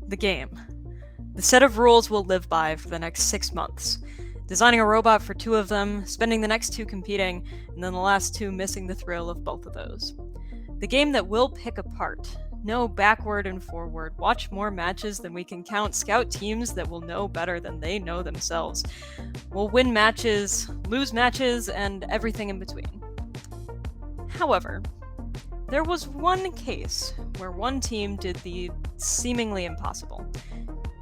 The game. The set of rules we'll live by for the next 6 months. Designing a robot for 2 of them, spending the next 2 competing, and then the last 2 missing the thrill of both of those. The game that we'll pick apart. No backward and forward. Watch more matches than we can count. Scout teams that will know better than they know themselves. We'll win matches, lose matches, and everything in between. However, there was one case where one team did the seemingly impossible.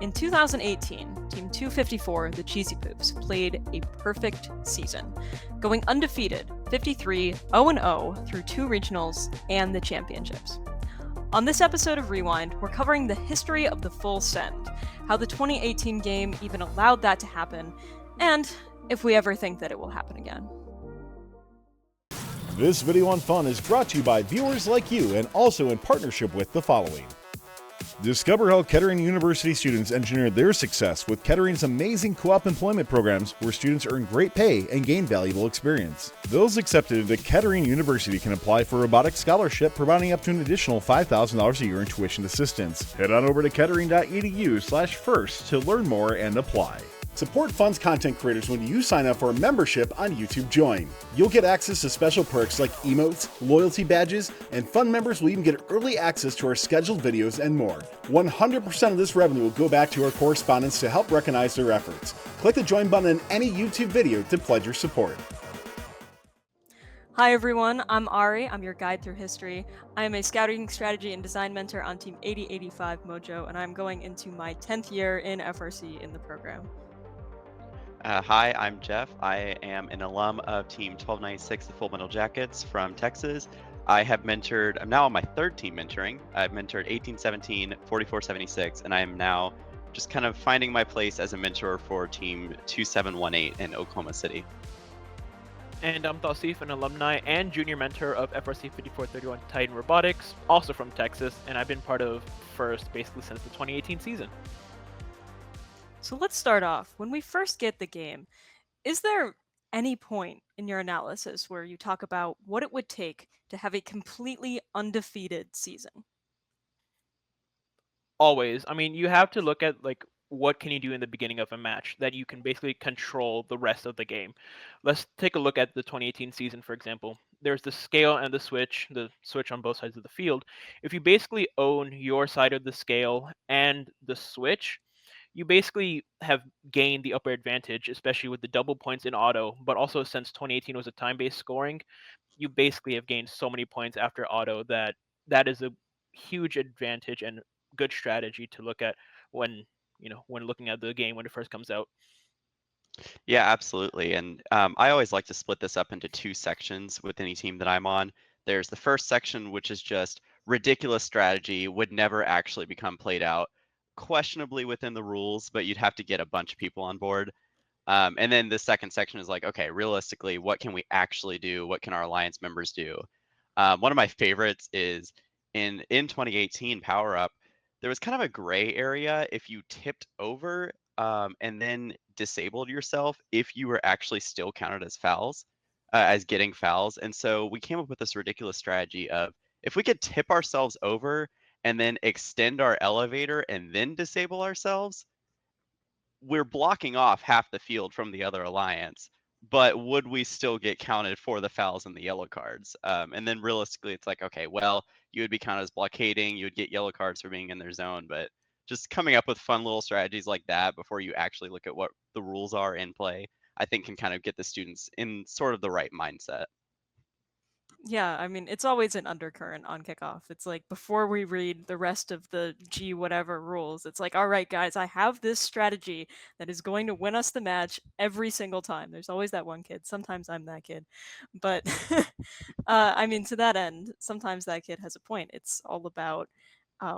In 2018, Team 254, the Cheesy Poofs, played a perfect season, going undefeated, 53-0-0 through 2 regionals and the championships. On this episode of Rewind, we're covering the history of the full send, how the 2018 game even allowed that to happen, and if we ever think that it will happen again. This video on fun is brought to you by viewers like you and also in partnership with the following. Discover how Kettering University students engineered their success with Kettering's amazing co-op employment programs where students earn great pay and gain valuable experience. Those accepted at Kettering University can apply for a robotics scholarship providing up to an additional $5,000 a year in tuition assistance. Head on over to kettering.edu/first to learn more and apply. Support Fun's content creators when you sign up for a membership on YouTube Join. You'll get access to special perks like emotes, loyalty badges, and Fun members will even get early access to our scheduled videos and more. 100% of this revenue will go back to our correspondents to help recognize their efforts. Click the Join button in any YouTube video to pledge your support. Hi everyone, I'm Ari, I'm your guide through history. I am a scouting strategy and design mentor on Team 8085 Mojo, and I'm going into my 10th year in FRC in the program. Hi, I'm Jeff. I am an alum of Team 1296, the Full Metal Jackets from Texas. I'm now on my 3rd team mentoring. I've mentored 1817, 4476, and I am now just kind of finding my place as a mentor for Team 2718 in Oklahoma City. And I'm Tausif, an alumni and junior mentor of FRC 5431 Titan Robotics, also from Texas, and I've been part of FIRST basically since the 2018 season. So let's start off. When we first get the game, is there any point in your analysis where you talk about what it would take to have a completely undefeated season? Always. I mean, you have to look at what can you do in the beginning of a match that you can basically control the rest of the game. Let's take a look at the 2018 season, for example. There's the scale and the switch on both sides of the field. If you basically own your side of the scale and the switch, you basically have gained the upper advantage, especially with the double points in auto, but also since 2018 was a time-based scoring, you basically have gained so many points after auto that is a huge advantage and good strategy to look at when looking at the game when it first comes out. Yeah, absolutely. And I always like to split this up into 2 sections with any team that I'm on. There's the first section, which is just ridiculous strategy, would never actually become played out, questionably within the rules, but you'd have to get a bunch of people on board. And then the second section is like, okay, realistically, what can we actually do? What can our alliance members do? One of my favorites is in 2018 Power Up, there was kind of a gray area if you tipped over and then disabled yourself if you were actually still counted as fouls, as getting fouls. And so we came up with this ridiculous strategy of if we could tip ourselves over and then extend our elevator and then disable ourselves, we're blocking off half the field from the other alliance, but would we still get counted for the fouls and the yellow cards? And then realistically, it's like, okay, well, you would be counted as blockading, you would get yellow cards for being in their zone, but just coming up with fun little strategies like that before you actually look at what the rules are in play, I think can kind of get the students in sort of the right mindset. Yeah, I mean, it's always an undercurrent on kickoff. It's like before we read the rest of the G whatever rules, it's like, all right, guys, I have this strategy that is going to win us the match every single time. There's always that one kid. Sometimes I'm that kid. But I mean, to that end, sometimes that kid has a point. It's all about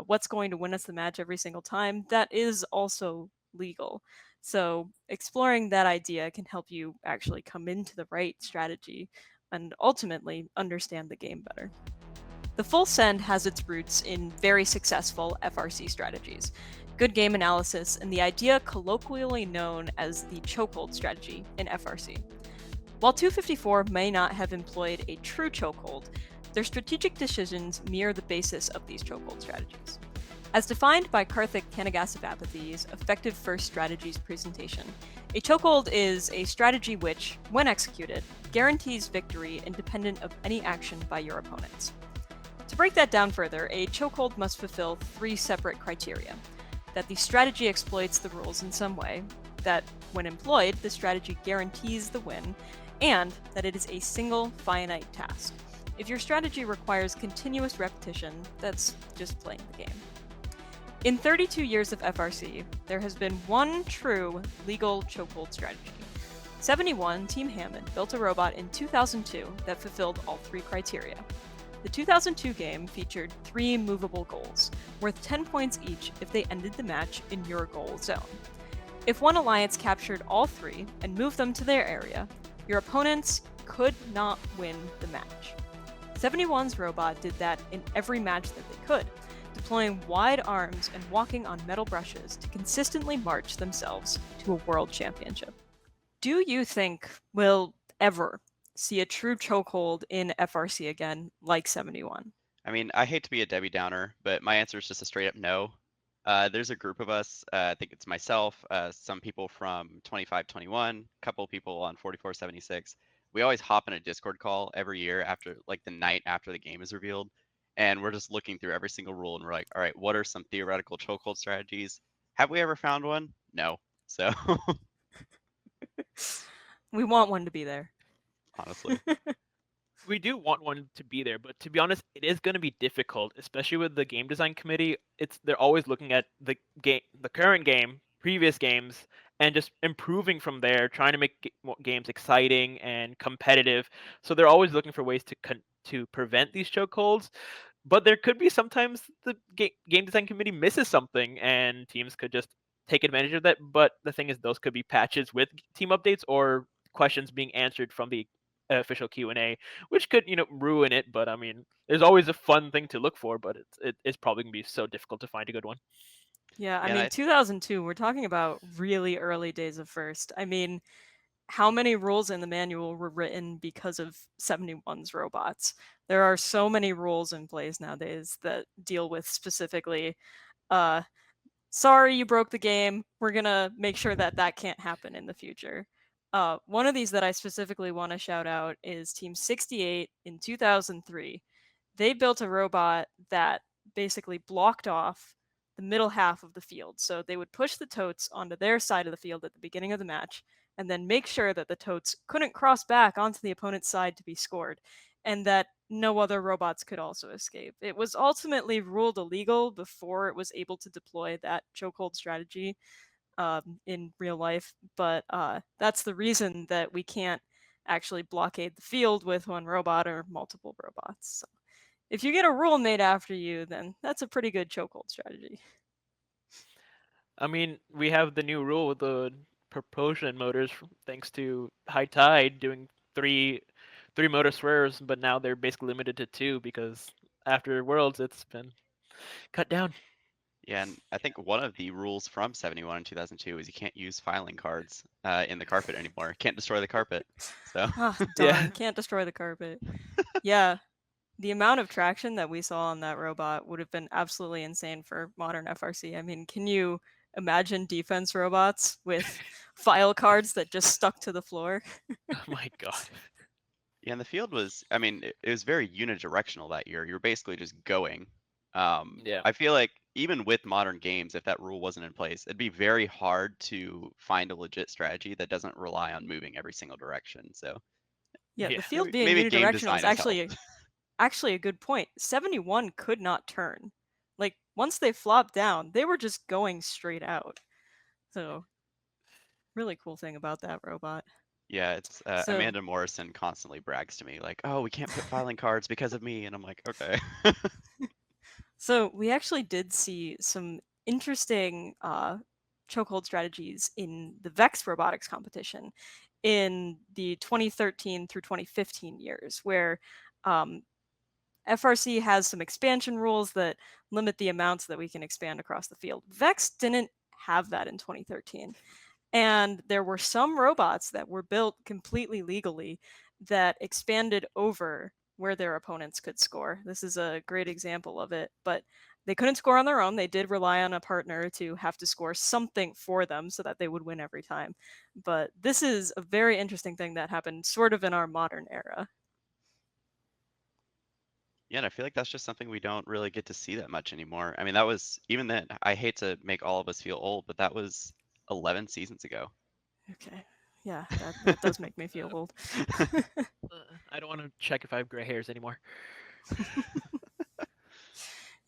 what's going to win us the match every single time. That is also legal. So exploring that idea can help you actually come into the right strategy and ultimately understand the game better. The full send has its roots in very successful FRC strategies, good game analysis, and the idea colloquially known as the chokehold strategy in FRC. While 254 may not have employed a true chokehold, their strategic decisions mirror the basis of these chokehold strategies. As defined by Karthik Kanagasavapathi's Effective First Strategies presentation, a chokehold is a strategy which, when executed, guarantees victory independent of any action by your opponents. To break that down further, a chokehold must fulfill 3 separate criteria: that the strategy exploits the rules in some way, that when employed, the strategy guarantees the win, and that it is a single finite task. If your strategy requires continuous repetition, that's just playing the game. In 32 years of FRC, there has been one true legal chokehold strategy. 71 Team Hammond built a robot in 2002 that fulfilled all 3 criteria. The 2002 game featured 3 movable goals, worth 10 points each if they ended the match in your goal zone. If one alliance captured all 3 and moved them to their area, your opponents could not win the match. 71's robot did that in every match that they could, deploying wide arms and walking on metal brushes to consistently march themselves to a world championship. Do you think we'll ever see a true chokehold in FRC again like 71? I mean, I hate to be a Debbie Downer, but my answer is just a straight up no. There's a group of us, I think it's myself, some people from 2521, a couple people on 4476. We always hop in a Discord call every year after, like, the night after the game is revealed. And we're just looking through every single rule and we're like, all right, what are some theoretical chokehold strategies? Have we ever found one? No. So, We want one to be there. honestly. We do want one to be there, but to be honest, it is going to be difficult, especially with the game design committee. They're always looking at the game, the current game, previous games, and just improving from there, trying to make games exciting and competitive. So they're always looking for ways to prevent these chokeholds. But there could be sometimes the game design committee misses something, and teams could just take advantage of that. But the thing is, those could be patches with team updates or questions being answered from the official Q&A, which could ruin it. But I mean, there's always a fun thing to look for, but it's probably gonna be so difficult to find a good one. Yeah, I Yeah, mean, 2002, we're talking about really early days of First. I mean, how many rules in the manual were written because of 71's robots? There are so many rules in place nowadays that deal with specifically, uh, sorry you broke the game. We're gonna make sure that that can't happen in the future. One of these that I specifically want to shout out is Team 68 in 2003. They built a robot that basically blocked off the middle half of the field. So they would push the totes onto their side of the field at the beginning of the match, and then make sure that the totes couldn't cross back onto the opponent's side to be scored, and that no other robots could also escape. It was ultimately ruled illegal before it was able to deploy that chokehold strategy in real life, but that's the reason that we can't actually blockade the field with one robot or multiple robots. So if you get a rule made after you, then that's a pretty good chokehold strategy. I mean, we have the new rule with the propulsion motors, thanks to High Tide doing three motor swears, but now they're basically limited to 2 because after Worlds it's been cut down. Yeah, and I think one of the rules from 71 and 2002 is you can't use filing cards in the carpet anymore. Can't destroy the carpet. So, Ah, Yeah. darn, can't destroy the carpet. Yeah, the amount of traction that we saw on that robot would have been absolutely insane for modern FRC. I mean, can you imagine defense robots with file cards that just stuck to the floor? Oh my god. yeah, and the field was, I mean, it was very unidirectional that year. You were basically just going. Yeah. I feel like even with modern games, if that rule wasn't in place, it'd be very hard to find a legit strategy that doesn't rely on moving every single direction. So Yeah, Yeah. the field being maybe game unidirectional is design has helped. actually a good point. 71 could not turn. Like once they flopped down, they were just going straight out. So, really cool thing about that robot. Yeah, it's So, Amanda Morrison constantly brags to me like, "Oh, we can't put filing cards because of me," and I'm like, "Okay." so we actually did see some interesting chokehold strategies in the Vex robotics competition in the 2013 through 2015 years, where um, FRC has some expansion rules that limit the amounts that we can expand across the field. Vex didn't have that in 2013. And there were some robots that were built completely legally that expanded over where their opponents could score. This is a great example of it. But They couldn't score on their own. They did rely on a partner to have to score something for them so that they would win every time. But this is a very interesting thing that happened sort of in our modern era. Yeah, and I feel like that's just something we don't really get to see that much anymore. I mean, that was even then. I hate to make all of us feel old, but that was 11 seasons ago. Okay. Yeah, that does make me feel old. I don't want to check if I have gray hairs anymore.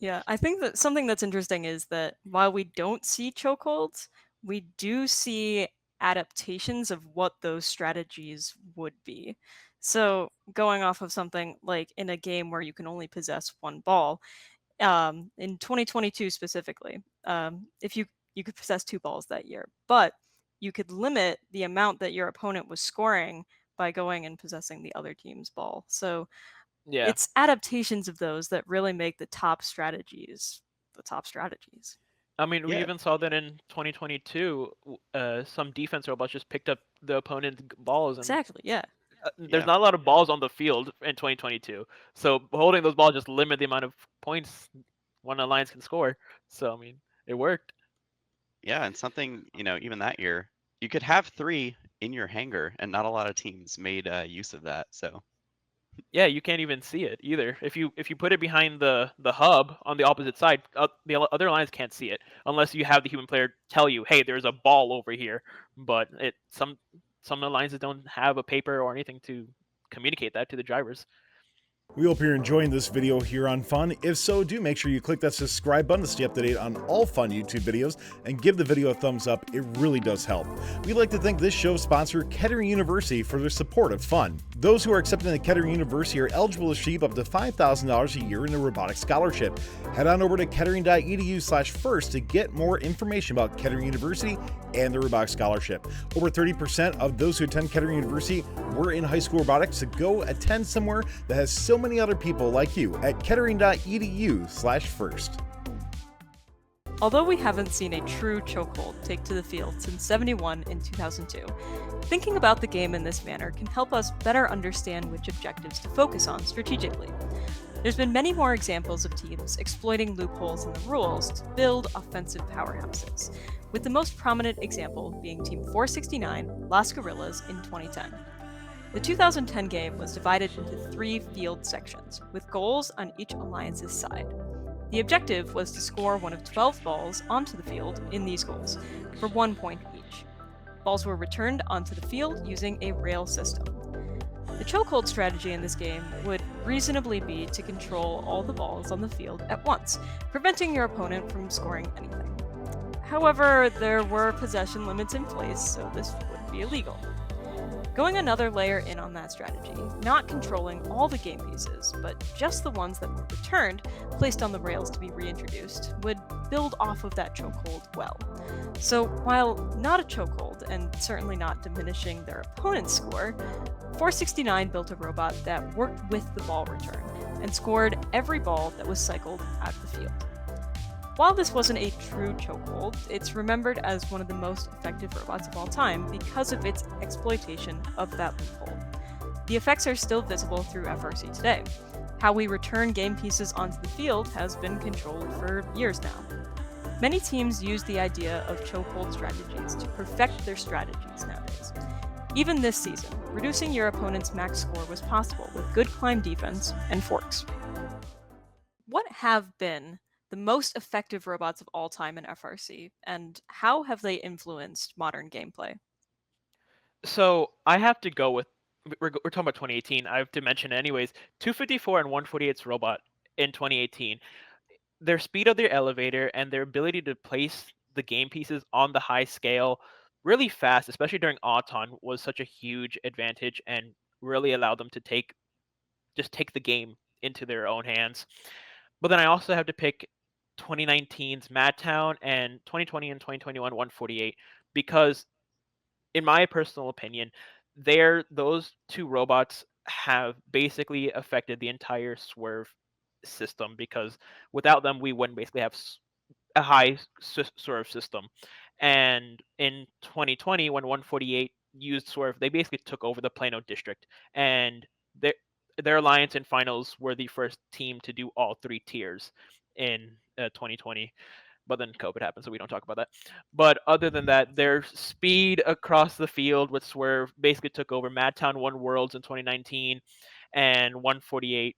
Yeah, I think that something that's interesting is that while we don't see chokeholds, we do see adaptations of what those strategies would be. So, going off of something like in a game where you can only possess one ball, in 2022 specifically, if you could possess two balls that year, but you could limit the amount that your opponent was scoring by going and possessing the other team's ball. So Yeah. it's adaptations of those that really make the top strategies the top strategies. I mean, we Yeah, even saw that in 2022. Some defense robots just picked up the opponent's balls, and Exactly, yeah. there's yeah, not a lot of balls on the field in 2022. So holding those balls just limit the amount of points one alliance can score. So I mean, it worked. yeah. And something, even that year, you could have three in your hangar, and not a lot of teams made use of that. So Yeah, you can't even see it either. If you put it behind the hub on the opposite side, the other lines can't see it unless you have the human player tell you, "Hey, there's a ball over here." But some alliances don't have a paper or anything to communicate that to the drivers. We hope you're enjoying this video here on Fun. If so, do make sure you click that subscribe button to stay up to date on all Fun YouTube videos and give the video a thumbs up. It really does help. We'd like to thank this show's sponsor, Kettering University, for their support of Fun. Those who are accepted at Kettering University are eligible to receive up to $5,000 a year in a robotics scholarship. Head on over to kettering.edu/first to get more information about Kettering University and the robotics scholarship. Over 30% of those who attend Kettering University were in high school robotics, so go attend somewhere that has so many other people like you at kettering.edu/first. Although we haven't seen a true chokehold take to the field since 71 and 2002, thinking about the game in this manner can help us better understand which objectives to focus on strategically. There's been many more examples of teams exploiting loopholes in the rules to build offensive powerhouses, with the most prominent example being Team 469 Las Guerrillas in 2010. The 2010 game was divided into 3 field sections, with goals on each alliance's side. The objective was to score one of 12 balls onto the field in these goals, for 1 point each. Balls were returned onto the field using a rail system. The chokehold strategy in this game would reasonably be to control all the balls on the field at once, preventing your opponent from scoring anything. However, there were possession limits in place, so this would be illegal. Going another layer in on that strategy, not controlling all the game pieces, but just the ones that were returned, placed on the rails to be reintroduced, would build off of that chokehold well. So, while not a chokehold, and certainly not diminishing their opponent's score, 469 built a robot that worked with the ball return, and scored every ball that was cycled out of the field. While this wasn't a true chokehold, it's remembered as one of the most effective robots of all time because of its exploitation of that loophole. The effects are still visible through FRC today. How we return game pieces onto the field has been controlled for years now. Many teams use the idea of chokehold strategies to perfect their strategies nowadays. Even this season, reducing your opponent's max score was possible with good climb defense and forks. What have been the most effective robots of all time in FRC, and how have they influenced modern gameplay? So I have to go with we're talking about 2018. I have to mention anyways. 254 and 148's robot in 2018. Their speed of their elevator and their ability to place the game pieces on the high scale really fast, especially during Auton, was such a huge advantage and really allowed them to take the game into their own hands. But then I also have to pick 2019's Madtown and 2020 and 2021 148 because in my personal opinion, those two robots have basically affected the entire swerve system because without them we wouldn't basically have a high swerve system. And in 2020, when 148 used swerve, they basically took over the Plano district, and their alliance in finals were the first team to do all 3 tiers. in 2020. But then COVID happened, so we don't talk about that. But other than that, their speed across the field with Swerve basically took over. Madtown won Worlds in 2019, and 148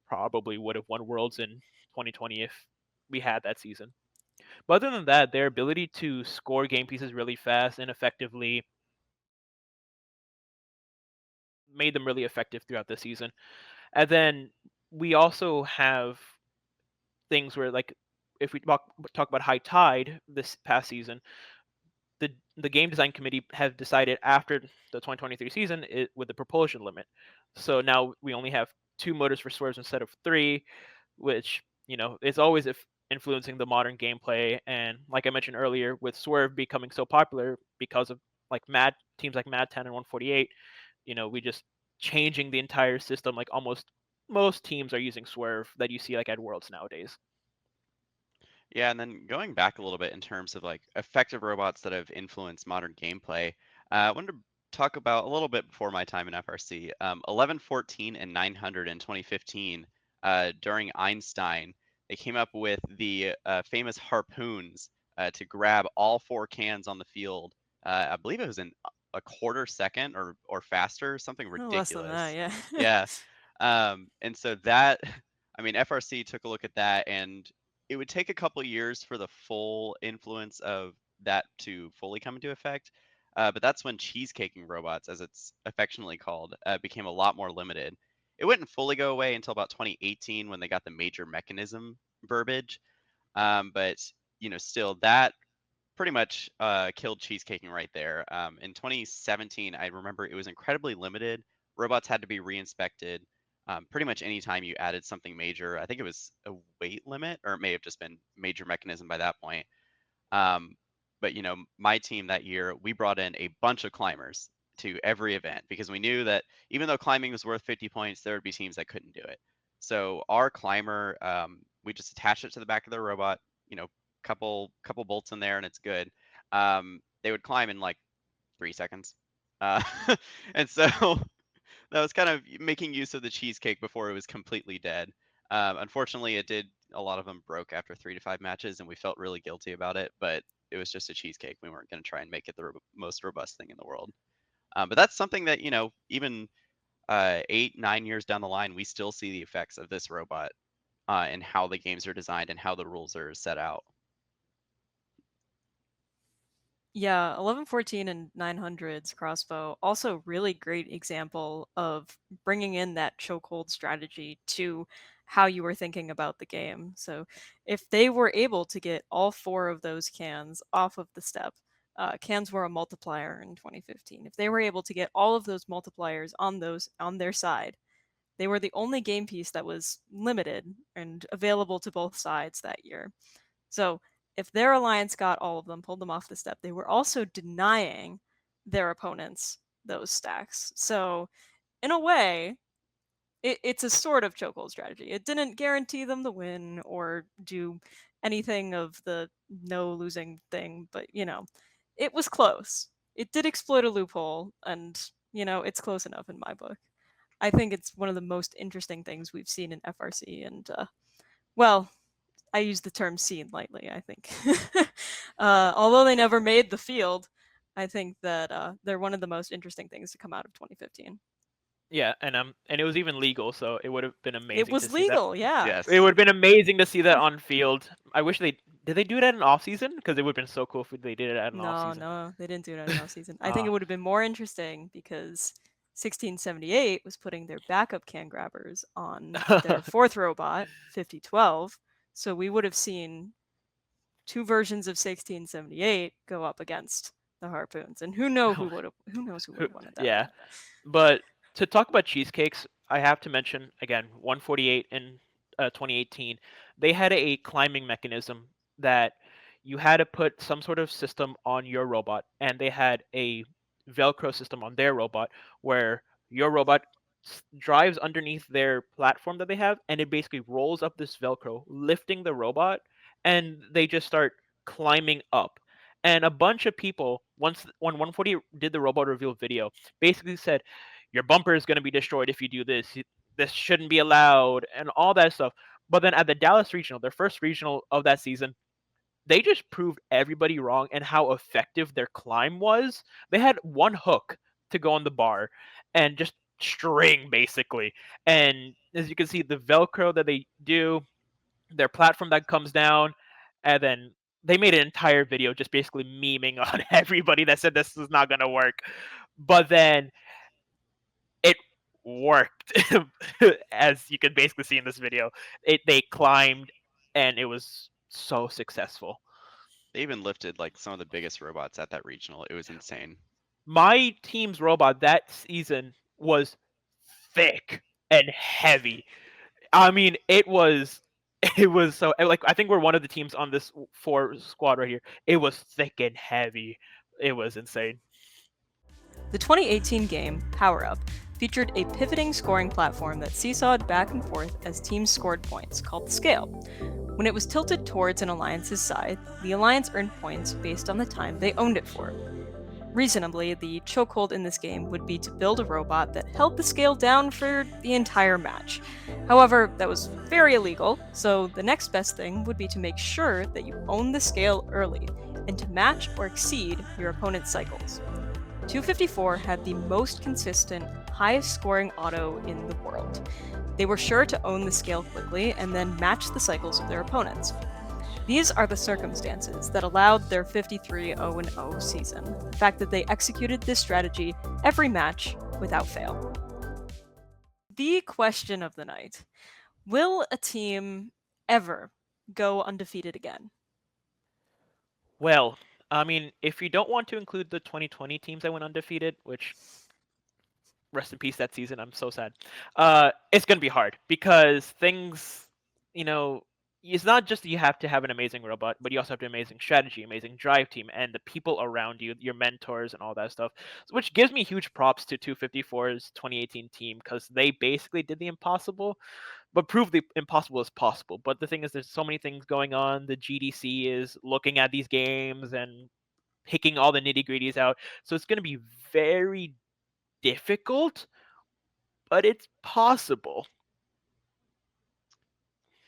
probably would have won Worlds in 2020 if we had that season. But other than that, their ability to score game pieces really fast and effectively made them really effective throughout the season. And then we also have things where, like, if we talk about High Tide this past season, the game design committee have decided after the 2023 season with the propulsion limit. So now we only have 2 motors for swerves instead of 3, which is always influencing the modern gameplay. And like I mentioned earlier, with Swerve becoming so popular because of like teams like Mad 10 and 148, we just changing the entire system. Like almost most teams are using Swerve that you see like at Worlds nowadays. Yeah, and then going back a little bit in terms of like effective robots that have influenced modern gameplay, I wanted to talk about a little bit before my time in FRC. 1114 and 900 in 2015, during Einstein, they came up with the famous Harpoons to grab all 4 cans on the field. I believe it was in a quarter second or faster, something No less than that, ridiculous. yeah. Yeah. And so that, I mean, FRC took a look at that, and it would take a couple years for the full influence of that to fully come into effect. But that's when cheesecaking robots, as it's affectionately called, became a lot more limited. It wouldn't fully go away until about 2018 when they got the major mechanism verbiage. But still, that pretty much killed cheesecaking right there. In 2017, I remember it was incredibly limited. Robots had to be reinspected pretty much anytime you added something major. I think it was a weight limit, or it may have just been major mechanism by that point. Um, but my team that year, we brought in a bunch of climbers to every event because we knew that even though climbing was worth 50 points, there would be teams that couldn't do it. So our climber, we just attached it to the back of the robot, couple bolts in there, and it's good. They would climb in like 3 seconds. Uh, and so that was kind of making use of the cheesecake before it was completely dead. Unfortunately, a lot of them broke after 3 to 5 matches, and we felt really guilty about it, but it was just a cheesecake. We weren't going to try and make it the most robust thing in the world. But that's something that, even 8, 9 years down the line, we still see the effects of this robot and how the games are designed and how the rules are set out. Yeah, 1114 and 900's crossbow, also really great example of bringing in that chokehold strategy to how you were thinking about the game. So if they were able to get all 4 of those cans off of the step, cans were a multiplier in 2015. If they were able to get all of those multipliers on their side, they were the only game piece that was limited and available to both sides that year. So if their alliance got all of them, pulled them off the step, they were also denying their opponents those stacks. So in a way, it's a sort of chokehold strategy. It didn't guarantee them the win or do anything of the no losing thing, but it was close. It did exploit a loophole, and it's close enough in my book. I think it's one of the most interesting things we've seen in FRC, and well, I use the term seen lightly, I think. Although they never made the field, I think that they're one of the most interesting things to come out of 2015. Yeah, and it was even legal, so it would have been It amazing to was see that. legal, yeah. Yes. It would have been amazing to see that on field. I wish did they do it at an off season? Because it would have been so cool if they did it at an off No, season. no, they didn't do it in off season. I think it would have been more interesting because 1678 was putting their backup can grabbers on their fourth robot, 5012. So we would have seen 2 versions of 1678 go up against the Harpoons, and who knows who would have won at that Yeah, point. but to talk about cheesecakes, I have to mention again 148 in 2018. They had a climbing mechanism that you had to put some sort of system on your robot, and they had a Velcro system on their robot where your robot drives underneath their platform that they have, and it basically rolls up this Velcro, lifting the robot, and they just start climbing up. And a bunch of people, when 140 did the robot reveal video, basically said, "Your bumper is going to be destroyed if you do this. This shouldn't be allowed," and all that stuff. But then at the Dallas regional, their first regional of that season, they just proved everybody wrong and how effective their climb was. They had one hook to go on the bar and just string basically. And as you can see, the Velcro that they do, their platform that comes down, and then they made an entire video just basically memeing on everybody that said this is not gonna work. But then it worked, as you can basically see in this video. They climbed, and it was so successful. They even lifted like some of the biggest robots at that regional. It was insane. My team's robot that season was thick and heavy. I mean, it was it was so like I think we're one of the teams on this four squad right here. It was thick and heavy. It was insane. The 2018 game, Power Up, featured a pivoting scoring platform that seesawed back and forth as teams scored points, called the Scale. When it was tilted towards an alliance's side, the alliance earned points based on the time they owned it for. Reasonably, the chokehold in this game would be to build a robot that held the scale down for the entire match. However, that was very illegal, so the next best thing would be to make sure that you own the scale early, and to match or exceed your opponent's cycles. 254 had the most consistent, highest scoring auto in the world. They were sure to own the scale quickly and then match the cycles of their opponents. These are the circumstances that allowed their 53-0-0 season, the fact that they executed this strategy every match without fail. The question of the night: will a team ever go undefeated again? Well, I mean, if you don't want to include the 2020 teams that went undefeated, which rest in peace that season, I'm so sad. It's gonna be hard because things, you know, it's not just that you have to have an amazing robot, but you also have to have amazing strategy, amazing drive team, and the people around you, your mentors, and all that stuff. Which gives me huge props to 254's 2018 team because they basically did the impossible, but proved the impossible is possible. But the thing is, there's so many things going on. The GDC is looking at these games and picking all the nitty gritties out, so it's going to be very difficult, but it's possible.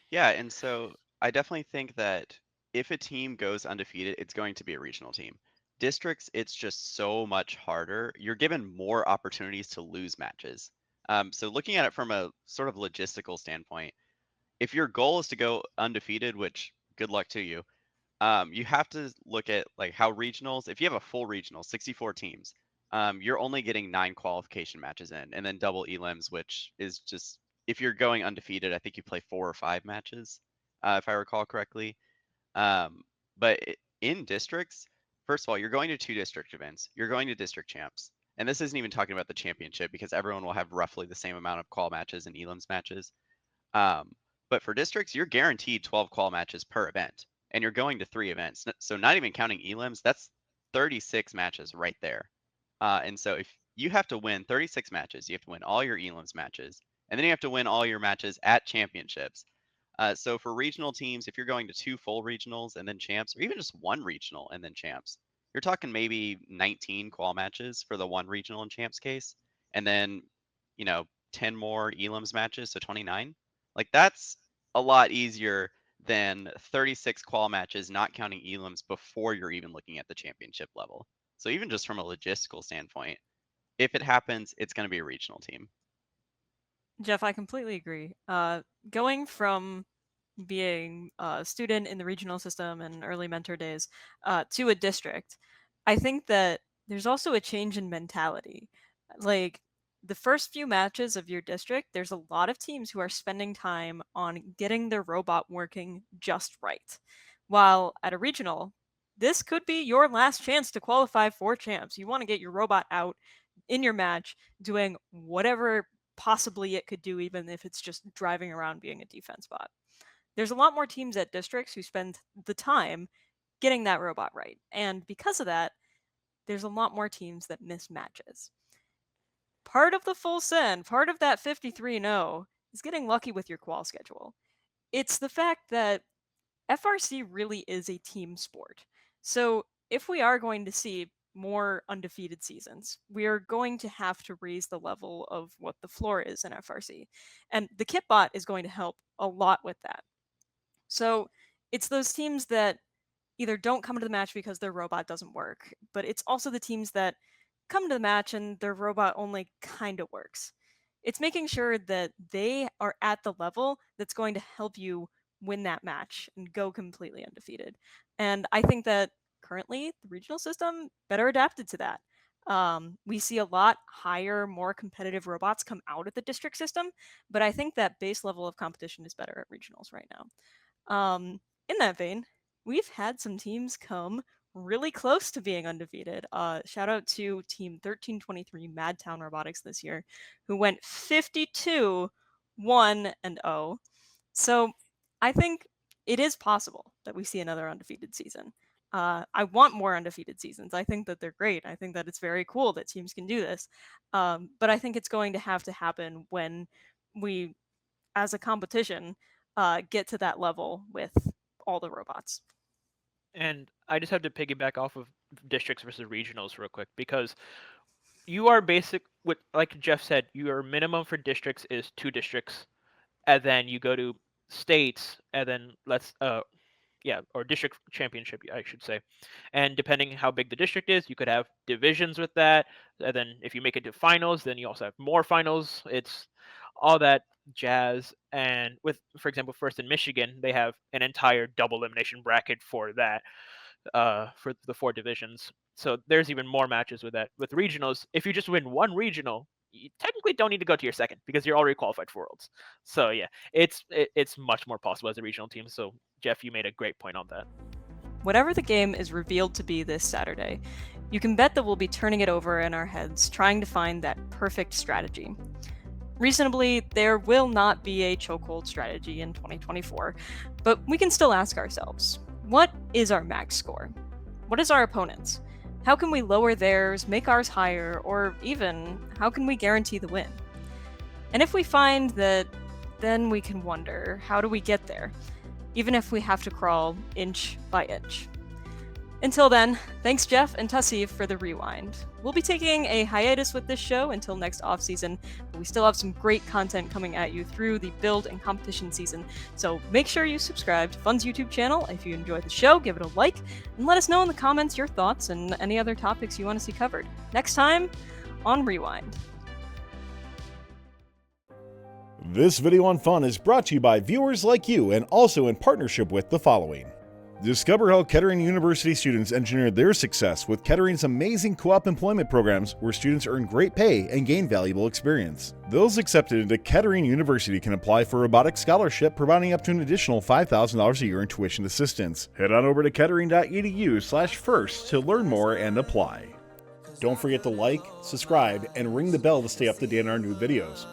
Yeah, and so I definitely think that if a team goes undefeated, it's going to be a regional team. Districts, it's just so much harder. You're given more opportunities to lose matches. So looking at it from a sort of logistical standpoint, if your goal is to go undefeated, which good luck to you, you have to look at like how regionals. If you have a full regional, 64 teams, you're only getting 9 qualification matches in, and then double elims, which is just if you're going undefeated, I think you play 4 or 5 matches, if I recall correctly. Um, but in districts, first of all, you're going to 2 district events. You're going to district champs, and this isn't even talking about the championship because everyone will have roughly the same amount of qual matches and elims matches. Um, but for districts, you're guaranteed 12 qual matches per event, and you're going to 3 events. So not even counting elims, that's 36 matches right there. And so if you have to win 36 matches, you have to win all your elims matches, and then you have to win all your matches at championships. So for regional teams, if you're going to 2 full regionals and then champs, or even just 1 regional and then champs, you're talking maybe 19 qual matches for the 1 regional and champs case, and then 10 more elims matches, so 29. Like that's a lot easier than 36 qual matches, not counting elims before you're even looking at the championship level. So even just from a logistical standpoint, if it happens, it's going to be a regional team. Jeff, I completely agree. Going from being a student in the regional system and early mentor days to a district, I think that there's also a change in mentality. Like the first few matches of your district, there's a lot of teams who are spending time on getting their robot working just right. While at a regional, this could be your last chance to qualify for champs. You want to get your robot out in your match doing whatever possibly it could do, even if it's just driving around being a defense bot. There's a lot more teams at districts who spend the time getting that robot right. And because of that, there's a lot more teams that miss matches. Part of the full send, part of that 53-0 is getting lucky with your qual schedule. It's the fact that FRC really is a team sport. So if we are going to see more undefeated seasons. We are going to have to raise the level of what the floor is in FRC. And the Kitbot is going to help a lot with that. So it's those teams that either don't come to the match because their robot doesn't work, but it's also the teams that come to the match and their robot only kind of works. It's making sure that they are at the level that's going to help you win that match and go completely undefeated. And I think that currently the regional system better adapted to that. We see a lot higher, more competitive robots come out of the district system, but I think that base level of competition is better at regionals right now. In that vein, we've had some teams come really close to being undefeated. Shout out to Team 1323 Madtown Robotics this year, who went 52, 1, and 0. So I think it is possible that we see another undefeated season. I want more undefeated seasons. I think that they're great. I think that it's very cool that teams can do this. But I think it's going to have to happen when we, as a competition, get to that level with all the robots. And I just have to piggyback off of districts versus regionals real quick, because you are basic with, like Jeff said, your minimum for districts is 2 districts, and then you go to states, and then or district championship, I should say. And depending how big the district is, you could have divisions with that. And then if you make it to finals, then you also have more finals. It's all that jazz. And with, for example, first in Michigan, they have an entire double elimination bracket for that, for the 4 divisions. So there's even more matches with that. With regionals, if you just win one regional, you technically don't need to go to your second because you're already qualified for Worlds. So yeah, it's much more possible as a regional team. So Jeff, you made a great point on that. Whatever the game is revealed to be this Saturday, you can bet that we'll be turning it over in our heads, trying to find that perfect strategy. Reasonably, there will not be a chokehold strategy in 2024, but we can still ask ourselves, what is our max score? What is our opponent's? How can we lower theirs, make ours higher, or even, how can we guarantee the win? And if we find that, then we can wonder, how do we get there? Even if we have to crawl inch by inch. Until then, thanks Jeff and Tassif for the rewind. We'll be taking a hiatus with this show until next off-season, but we still have some great content coming at you through the build and competition season, so make sure you subscribe to Fun's YouTube channel. If you enjoyed the show, give it a like, and let us know in the comments your thoughts and any other topics you want to see covered. Next time on Rewind. This video on Fun is brought to you by viewers like you and also in partnership with the following. Discover how Kettering University students engineered their success with Kettering's amazing co-op employment programs where students earn great pay and gain valuable experience. Those accepted into Kettering University can apply for a robotics scholarship, providing up to an additional $5,000 a year in tuition assistance. Head on over to kettering.edu/first to learn more and apply. Don't forget to like, subscribe, and ring the bell to stay up to date on our new videos.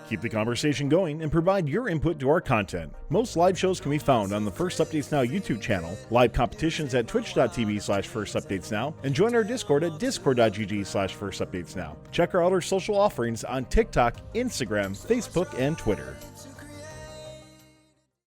Keep the conversation going and provide your input to our content. Most live shows can be found on the First Updates Now YouTube channel, live competitions at twitch.tv/firstupdatesnow, and join our Discord at discord.gg/firstupdatesnow. Check our other social offerings on TikTok, Instagram, Facebook, and Twitter.